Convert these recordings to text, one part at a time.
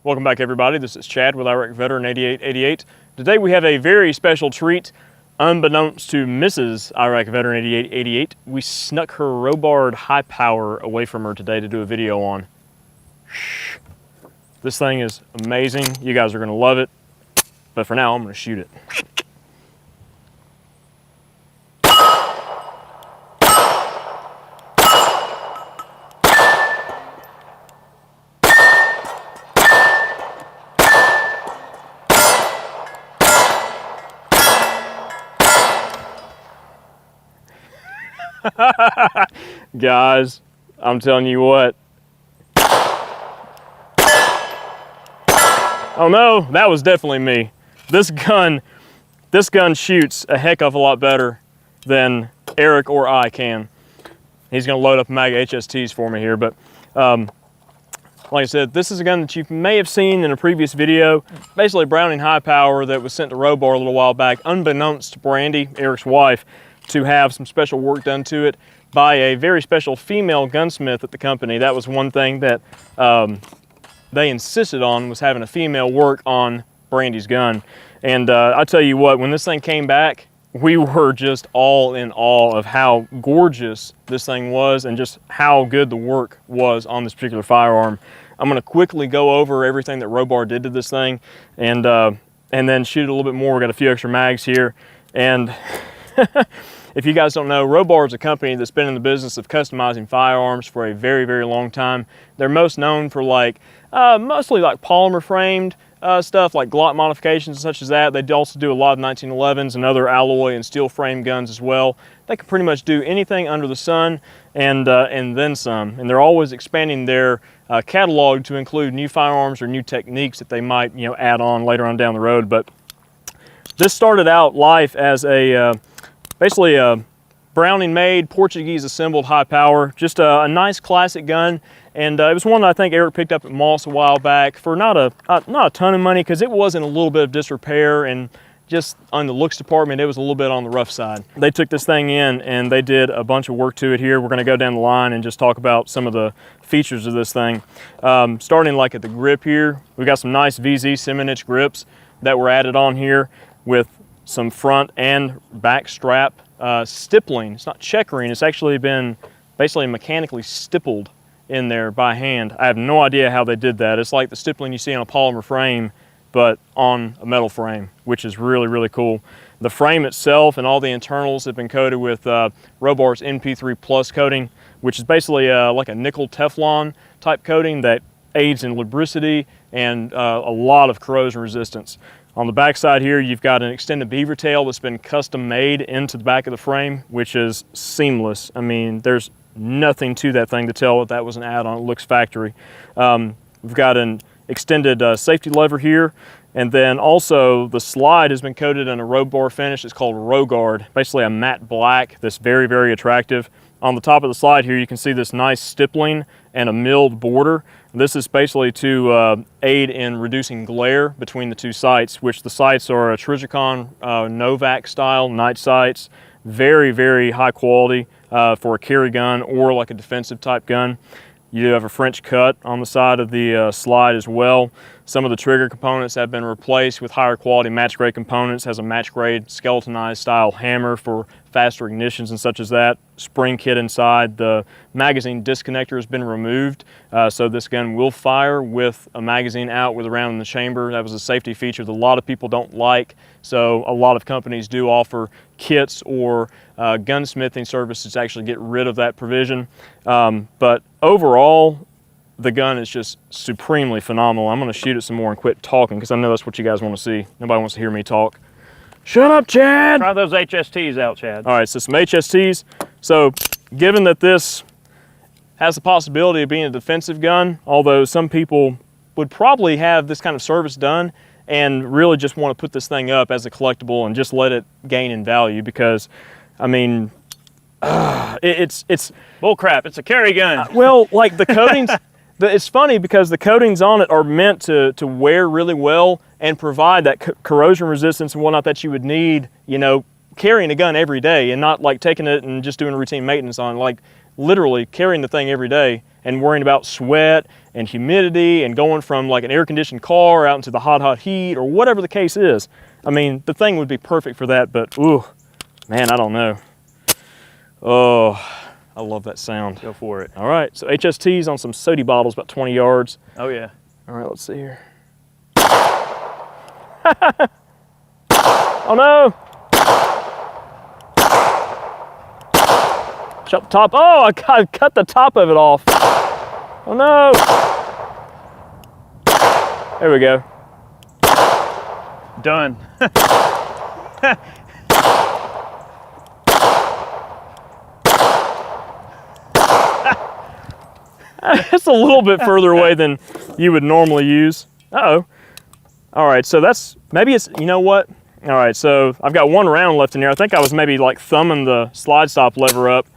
Welcome back, everybody. This is Chad with Iraq Veteran 8888. Today we have a very special treat. Unbeknownst to Mrs. Iraq Veteran 8888, we snuck her Robar Hi Power away from her today to do a video on. Shh. This thing is amazing. You guys are going to love it. But for now, I'm going to shoot it. Guys, I'm telling you what. Oh no, that was definitely me. This gun shoots a heck of a lot better than Eric or I can. He's gonna load up mag HSTs for me here, but like I said, this is a gun that you may have seen in a previous video. Basically a Browning Hi Power that was sent to Robar a little while back, unbeknownst to Brandy, Eric's wife, to have some special work done to it by a very special female gunsmith at the company. That was one thing that they insisted on, was having a female work on Brandy's gun. And I tell you what, when this thing came back, we were just all in awe of how gorgeous this thing was and just how good the work was on this particular firearm. I'm gonna quickly go over everything that Robar did to this thing and then shoot it a little bit more. We got a few extra mags here. And if you guys don't know, Robar is a company that's been in the business of customizing firearms for a very, very long time. They're most known for mostly like polymer framed stuff, like Glock modifications such as that. They also do a lot of 1911s and other alloy and steel frame guns as well. They can pretty much do anything under the sun and then some. And they're always expanding their catalog to include new firearms or new techniques that they might add on later on down the road. But this started out life as a basically a Browning-made, Portuguese-assembled Hi Power, just a nice classic gun, and it was one that I think Eric picked up at Moss a while back for not a ton of money, because it was in a little bit of disrepair, and just on the looks department, it was a little bit on the rough side. They took this thing in and they did a bunch of work to it here. We're going to go down the line and just talk about some of the features of this thing. Starting like at the grip here, we got some nice VZ 7-inch grips that were added on here with some front and back strap stippling. It's not checkering, it's actually been basically mechanically stippled in there by hand. I have no idea how they did that. It's like the stippling you see on a polymer frame, but on a metal frame, which is really, really cool. The frame itself and all the internals have been coated with Robar's NP3 Plus coating, which is basically like a nickel Teflon type coating that aids in lubricity and a lot of corrosion resistance. On the back side here, you've got an extended beaver tail that's been custom made into the back of the frame, which is seamless. I mean, there's nothing to that thing to tell that was an add-on. It looks factory. We've got an extended safety lever here, and then also the slide has been coated in a Robar finish. It's called Rogard, basically a matte black that's very, very attractive. On the top of the slide here, you can see this nice stippling and a milled border. This is basically to aid in reducing glare between the two sights, which the sights are a Trijicon Novak style night sights. Very, very high quality for a carry gun or like a defensive type gun. You have a French cut on the side of the slide as well. Some of the trigger components have been replaced with higher quality match grade components. Has a match grade skeletonized style hammer for faster ignitions and such as that. Spring kit inside. The magazine disconnector has been removed, so this gun will fire with a magazine out with a round in the chamber. That was a safety feature that a lot of people don't like, so a lot of companies do offer kits or gunsmithing services to actually get rid of that provision. But overall, the gun is just supremely phenomenal. I'm going to shoot it some more and quit talking because I know that's what you guys want to see. Nobody wants to hear me talk. Shut up, Chad! Try those HSTs out, Chad. All right, so some HSTs. So given that this has the possibility of being a defensive gun, although some people would probably have this kind of service done and really just want to put this thing up as a collectible and just let it gain in value, because, I mean, it's bull crap. It's a carry gun. Well, like the coatings, it's funny because the coatings on it are meant to wear really well and provide that corrosion resistance and whatnot that you would need, carrying a gun every day, and not like taking it and just doing routine maintenance on. Like literally carrying the thing every day and worrying about sweat and humidity and going from like an air-conditioned car out into the hot heat or whatever the case is. I mean, the thing would be perfect for that, but ooh, man, I don't know. Oh, I love that sound. Go for it. All right, so HST's on some soda bottles, about 20 yards. Oh yeah. All right, let's see here. Oh no! Shut the top. Oh, I cut the top of it off. Oh no! There we go. Done. It's a little bit further away than you would normally use. Uh-oh. All right, so that's, maybe it's, you know what? All right, so I've got one round left in here. I think I was maybe like thumbing the slide stop lever up.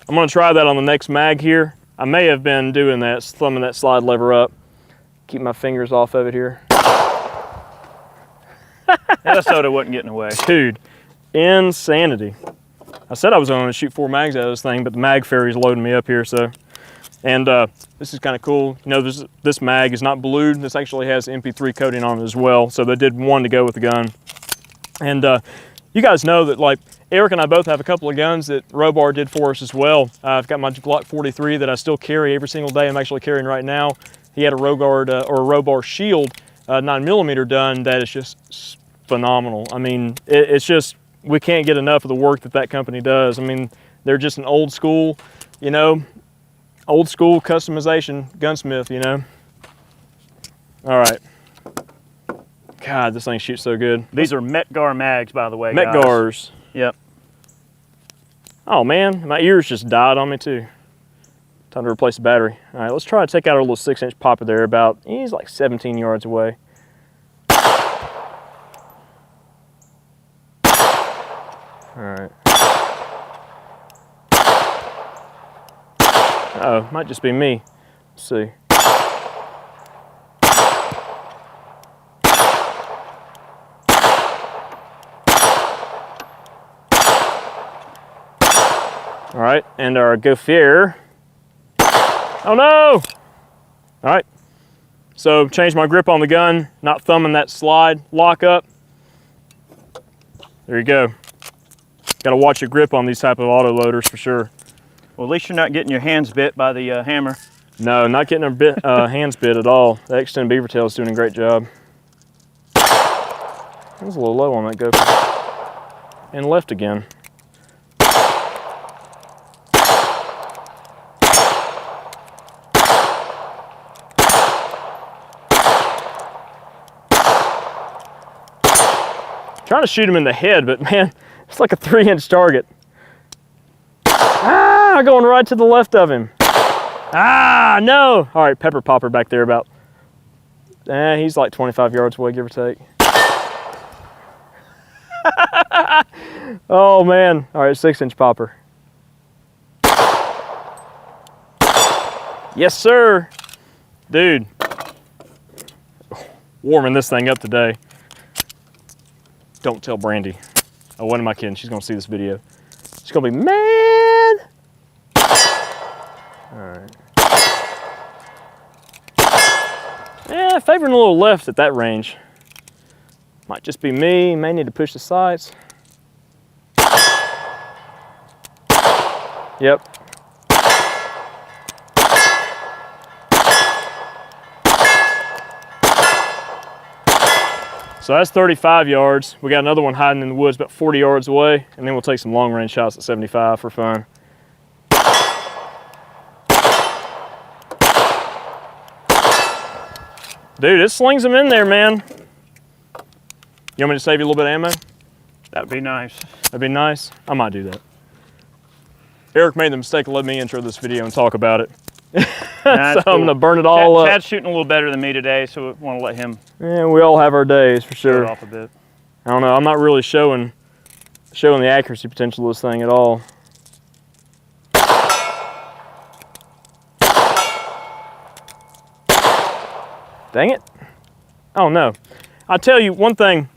I'm gonna try that on the next mag here. I may have been doing that, thumbing that slide lever up. Keep my fingers off of it here. Yeah, the soda wasn't getting away. Dude, insanity. I said I was only gonna shoot 4 mags out of this thing, but the mag fairy's loading me up here, so. And this is kind of cool. You know, this mag is not blued. This actually has MP3 coating on it as well, so they did one to go with the gun. And you guys know that, like, Eric and I both have a couple of guns that Robar did for us as well. I've got my Glock 43 that I still carry every single day. I'm actually carrying right now. He had a Robar Shield 9mm done that is just phenomenal. I mean, it's just, we can't get enough of the work that company does. I mean, they're just an old school, you know, old school customization gunsmith, you know. All right. God, this thing shoots so good. These are Metgar mags, by the way, Metgars. Guys. Yep. Oh man, my ears just died on me too. Time to replace the battery. All right, let's try to take out our little 6-inch popper there. He's like 17 yards away. All right. Uh-oh, might just be me. Let's see. All right, and our gopher. Oh no! All right, so change my grip on the gun, not thumbing that slide lock up. There you go. Got to watch your grip on these type of auto loaders for sure. Well, at least you're not getting your hands bit by the hammer. No, not getting our hands bit at all. That extended beaver tail is doing a great job. I was a little low on that gopher. And left again. Trying to shoot him in the head, but man, it's like a 3-inch target. Ah, going right to the left of him. Ah, no. All right, pepper popper back there about, he's like 25 yards away, give or take. Oh man, all right, 6-inch popper. Yes, sir. Dude, warming this thing up today. Don't tell Brandy. Oh, what am I kidding? She's gonna see this video. She's gonna be mad. All right. Yeah, favoring a little left at that range. Might just be me. May need to push the sights. Yep. So that's 35 yards. We got another one hiding in the woods about 40 yards away, and then we'll take some long range shots at 75 for fun. Dude, it slings them in there, man. You want me to save you a little bit of ammo? That would be nice. That'd be nice. I might do that. Eric made the mistake of letting me intro this video and talk about it. Nah, so cool. I'm gonna burn it all up. Chad's shooting a little better than me today, so we want to let him. Yeah, we all have our days for show sure. it off a bit. I don't know. I'm not really showing the accuracy potential of this thing at all. Dang it! Oh no! I'll tell you one thing.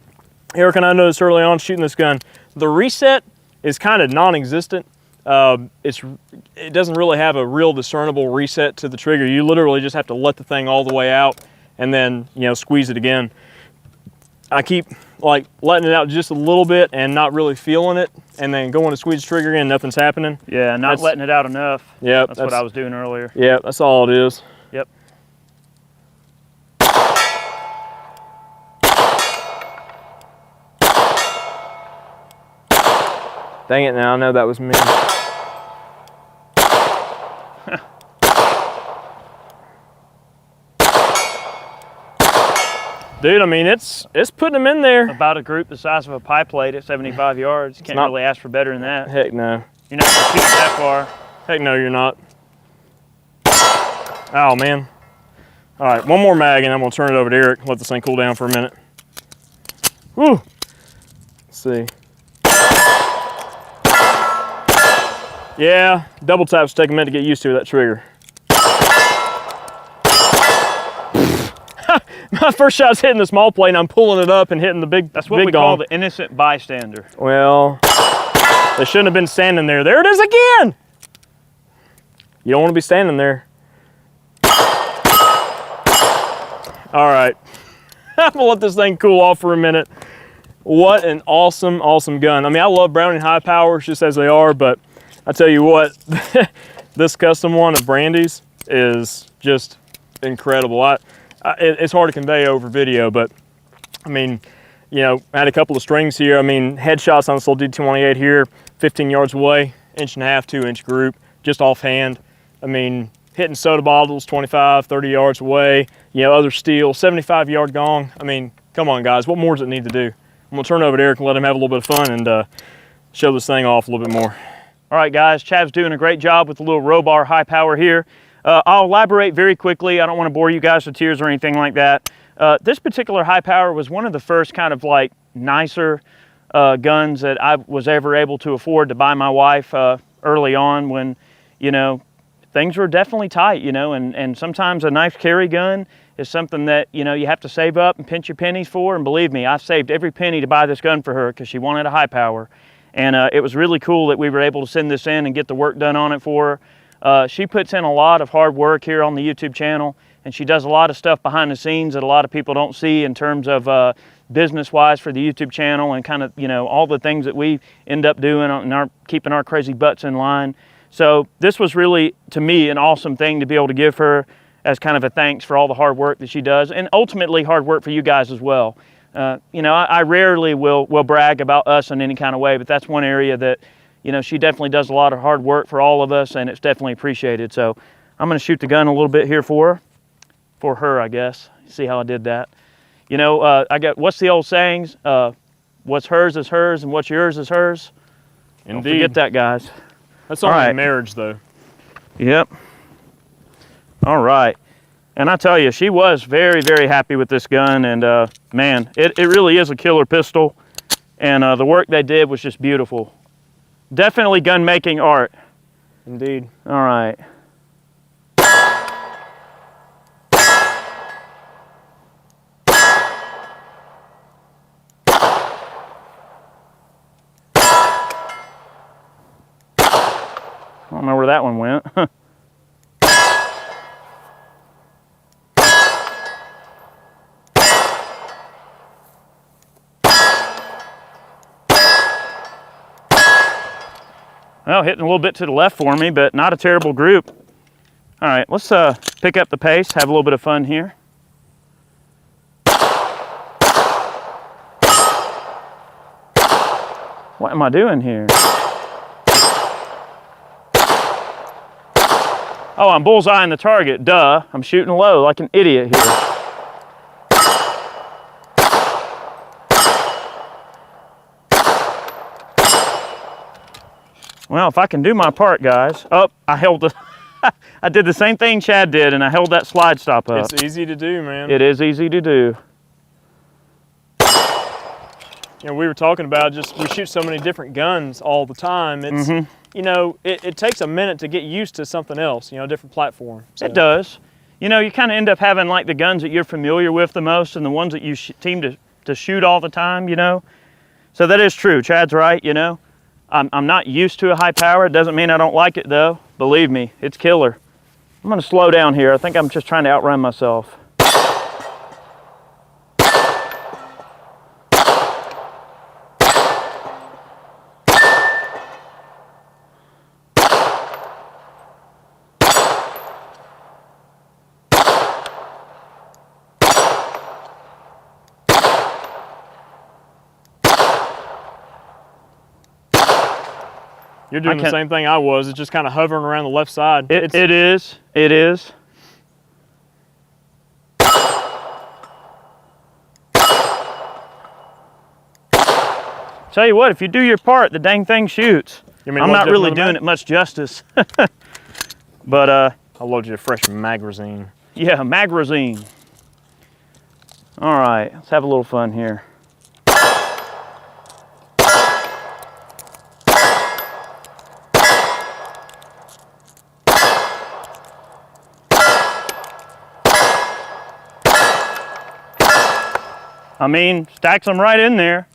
Eric and I noticed early on shooting this gun, the reset is kind of non-existent. it doesn't really have a real discernible reset to the trigger. You literally just have to let the thing all the way out and then, you know, squeeze it again. I keep like letting it out just a little bit and not really feeling it, and then going to squeeze the trigger again, nothing's happening. Yeah, not letting it out enough. Yeah, that's what I was doing earlier. Yeah, that's all it is. Yep. Dang it, now I know that was me. Dude, I mean, it's putting them in there. About a group the size of a pie plate at 75 yards. You can't really ask for better than that. Heck no. You're not gonna shoot it that far. Heck no, you're not. Oh, man. All right, one more mag, and I'm gonna turn it over to Eric, let this thing cool down for a minute. Woo! Let's see. Yeah, double taps take a minute to get used to that trigger. My first shot's hitting the small plate, and I'm pulling it up and hitting the big. That's what we call the innocent bystander. Well, they shouldn't have been standing there. There it is again! You don't want to be standing there. All right, I'm gonna let this thing cool off for a minute. What an awesome, awesome gun. I mean, I love Browning Hi Powers just as they are, but I tell you what, this custom one of Brandy's is just incredible. It's hard to convey over video, but I mean, you know, I had a couple of strings here. I mean, headshots on this little D228 here, 15 yards away, 1.5 to 2-inch group, just offhand. I mean, hitting soda bottles 25, 30 yards away, you know, other steel, 75-yard gong. I mean, come on, guys, what more does it need to do? I'm gonna turn it over to Eric and let him have a little bit of fun and show this thing off a little bit more. All right, guys, Chad's doing a great job with the little Robar Hi Power here. I'll elaborate very quickly. I don't want to bore you guys to tears or anything like that. This particular Hi Power was one of the first kind of like nicer guns that I was ever able to afford to buy my wife early on when, you know, things were definitely tight, you know, and sometimes a nice carry gun is something that, you know, you have to save up and pinch your pennies for. And believe me, I've saved every penny to buy this gun for her because she wanted a Hi Power. And it was really cool that we were able to send this in and get the work done on it for her. She puts in a lot of hard work here on the YouTube channel, and she does a lot of stuff behind the scenes that a lot of people don't see in terms of business-wise for the YouTube channel and kind of, you know, all the things that we end up doing and keeping our crazy butts in line. So this was really, to me, an awesome thing to be able to give her as kind of a thanks for all the hard work that she does, and ultimately hard work for you guys as well. You know, I rarely will brag about us in any kind of way, but that's one area that, you know, she definitely does a lot of hard work for all of us, and it's definitely appreciated. So I'm going to shoot the gun a little bit here for her, I guess. See how I did that? You know, what's the old sayings? What's hers is hers, and what's yours is hers. Indeed. Don't forget that, guys. That's only in marriage, though. Yep. All right. And I tell you, she was very, very happy with this gun, and man, it really is a killer pistol, and the work they did was just beautiful. Definitely gun making art. Indeed. All right. I don't know where that one went. Well, hitting a little bit to the left for me, but not a terrible group. All right, let's pick up the pace, have a little bit of fun here. What am I doing here? Oh, I'm bullseyeing the target, duh. I'm shooting low like an idiot here. Well, if I can do my part, guys. Oh, I held the, I did the same thing Chad did, and I held that slide stop up. It's easy to do, man. It is easy to do. You know, we were talking about we shoot so many different guns all the time. It's, you know, it takes a minute to get used to something else, you know, a different platform. So. It does. You know, you kind of end up having like the guns that you're familiar with the most and the ones that you seem to shoot all the time, you know. So that is true. Chad's right, you know. I'm not used to a high power. It doesn't mean I don't like it though. Believe me, it's killer. I'm gonna slow down here. I think I'm just trying to outrun myself. You're doing the same thing I was. It's just kind of hovering around the left side. It is. Tell you what, if you do your part, the dang thing shoots. I'm not really doing it much justice. But I'll load you a fresh magazine. Yeah, magazine. All right, let's have a little fun here. I mean, stacks them right in there.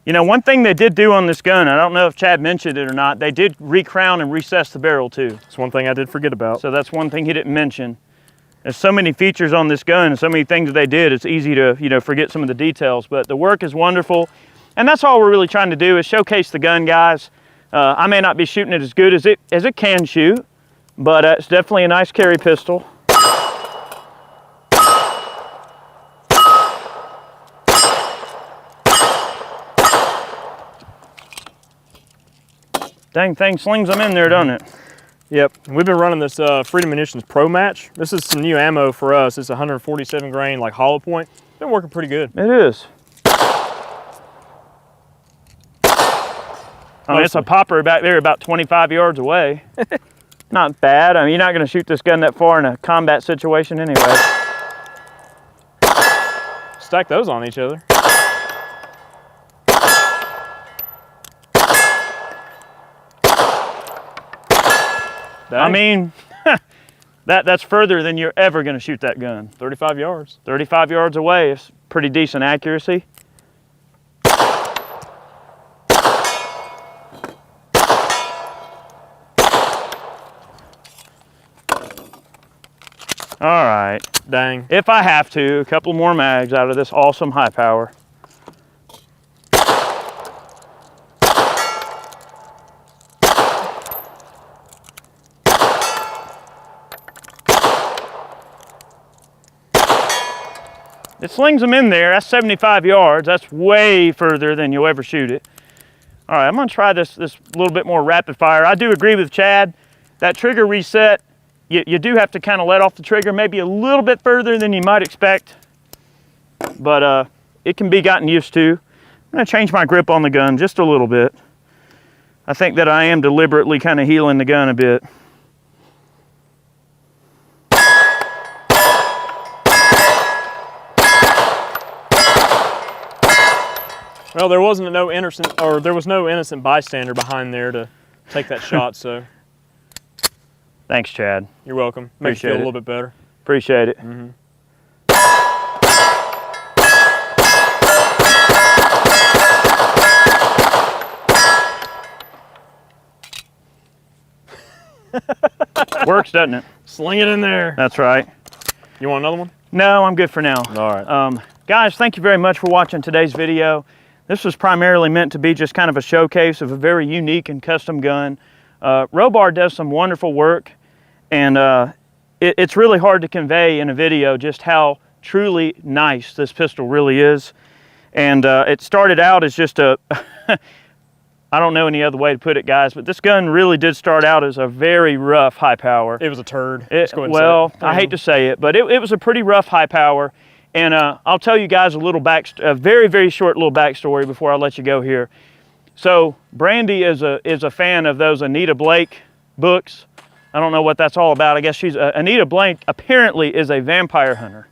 You know, one thing they did do on this gun, I don't know if Chad mentioned it or not, they did recrown and recess the barrel too. That's one thing I did forget about. So that's one thing he didn't mention. There's so many features on this gun and so many things that they did, it's easy to, you know, forget some of the details, but the work is wonderful. And that's all we're really trying to do is showcase the gun, guys. I may not be shooting it as good as it can shoot, but it's definitely a nice carry pistol. Dang thing slings them in there, doesn't it? Yep, we've been running this Freedom Munitions Pro Match. This is some new ammo for us. It's 147 grain, like hollow point. It's been working pretty good. It is. I mean, it's a popper back there about 25 yards away. Not bad. I mean, you're not going to shoot this gun that far in a combat situation anyway. Stack those on each other. I mean, that's further than you're ever going to shoot that gun. 35 yards. 35 yards away is pretty decent accuracy. All right. Dang. If I have to, a couple more mags out of this awesome high power. It slings them in there. That's 75 yards. That's way further than you'll ever shoot it. All right, I'm gonna try this little bit more rapid fire. I do agree with Chad. That trigger reset, you do have to kind of let off the trigger maybe a little bit further than you might expect, but it can be gotten used to. I'm gonna change my grip on the gun just a little bit. I think that I am deliberately kind of healing the gun a bit. Well, there was no innocent bystander behind there to take that shot, so. Thanks, Chad. You're welcome. Makes you feel a little bit better. Appreciate it. Mm-hmm. Works, doesn't it? Sling it in there. That's right. You want another one? No, I'm good for now. All right. Guys, thank you very much for watching today's video. This was primarily meant to be just kind of a showcase of a very unique and custom gun. Robar does some wonderful work, and it's really hard to convey in a video just how truly nice this pistol really is. And it started out as just a, I don't know any other way to put it, guys, but this gun really did start out as a very rough high power. It was a turd. Well, I hate to say it, but it was a pretty rough high power. And I'll tell you guys a very, very short little backstory before I let you go here. So Brandy is a fan of those Anita Blake books. I don't know what that's all about. I guess Anita Blake apparently is a vampire hunter.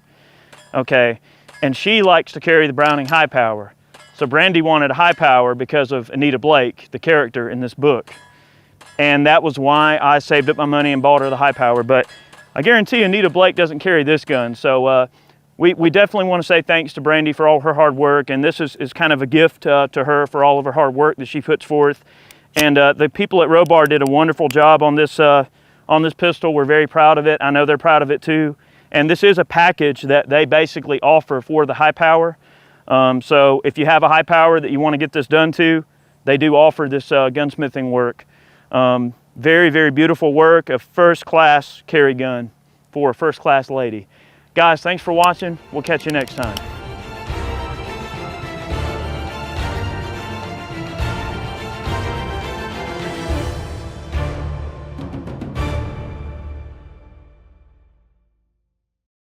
Okay, and she likes to carry the Browning high power. So Brandy wanted a high power because of Anita Blake, the character in this book. And that was why I saved up my money and bought her the high power. But I guarantee Anita Blake doesn't carry this gun. So we definitely want to say thanks to Brandy for all her hard work. And this is kind of a gift to her for all of her hard work that she puts forth. And the people at Robar did a wonderful job on this pistol. We're very proud of it. I know they're proud of it too. And this is a package that they basically offer for the Hi Power. So if you have a Hi Power that you want to get this done to, they do offer this gunsmithing work. Very, very beautiful work, a first-class carry gun for a first-class lady. Guys, thanks for watching. We'll catch you next time.